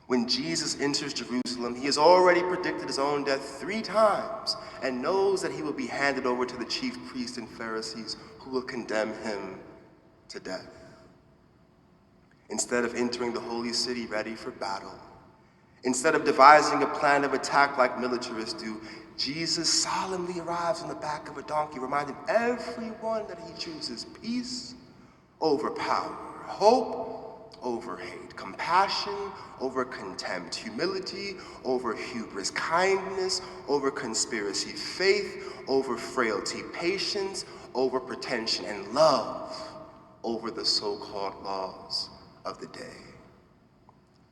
When Jesus enters Jerusalem, he has already predicted his own death 3 times and knows that he will be handed over to the chief priests and Pharisees who will condemn him to death. Instead of entering the holy city ready for battle, instead of devising a plan of attack like militarists do, Jesus solemnly arrives on the back of a donkey, reminding everyone that he chooses peace over power, hope over hate, compassion over contempt, humility over hubris, kindness over conspiracy, faith over frailty, patience over pretension, and love over the so-called laws of the day.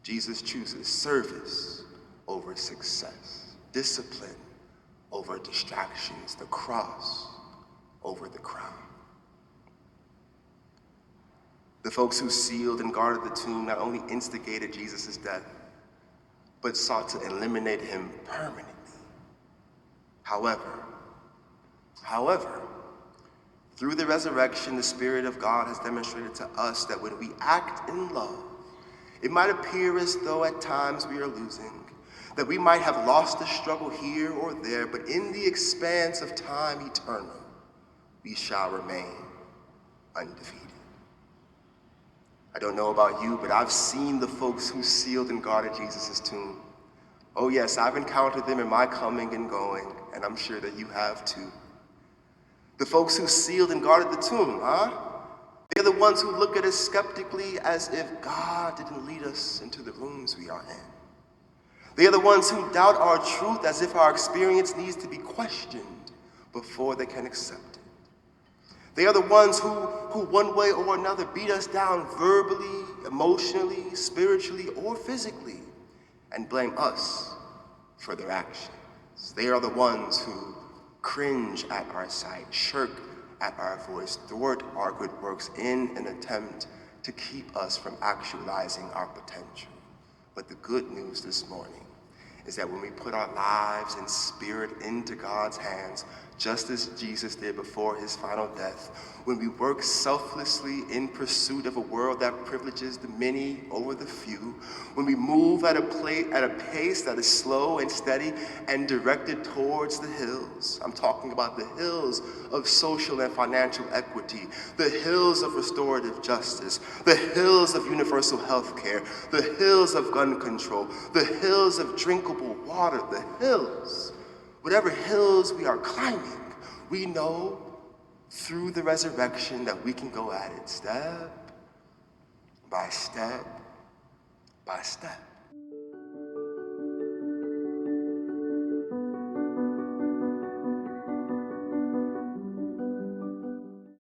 Jesus chooses service over success, discipline over distractions, the cross over the crown. The folks who sealed and guarded the tomb not only instigated Jesus' death, but sought to eliminate him permanently. However, through the resurrection, the Spirit of God has demonstrated to us that when we act in love, it might appear as though at times we are losing, that we might have lost a struggle here or there, but in the expanse of time eternal, we shall remain undefeated. I don't know about you, but I've seen the folks who sealed and guarded Jesus' tomb. Oh yes, I've encountered them in my coming and going, and I'm sure that you have too. The folks who sealed and guarded the tomb, huh? They're the ones who look at us skeptically as if God didn't lead us into the rooms we are in. They are the ones who doubt our truth as if our experience needs to be questioned before they can accept it. They are the ones who one way or another beat us down verbally, emotionally, spiritually, or physically, and blame us for their actions. They are the ones who cringe at our sight, shirk at our voice, thwart our good works in an attempt to keep us from actualizing our potential. But the good news this morning is that when we put our lives and spirit into God's hands, just as Jesus did before his final death, when we work selflessly in pursuit of a world that privileges the many over the few, when we move at a pace that is slow and steady and directed towards the hills, I'm talking about the hills of social and financial equity, the hills of restorative justice, the hills of universal health care, the hills of gun control, the hills of drinkable water, the hills. Whatever hills we are climbing, we know through the resurrection that we can go at it step by step by step.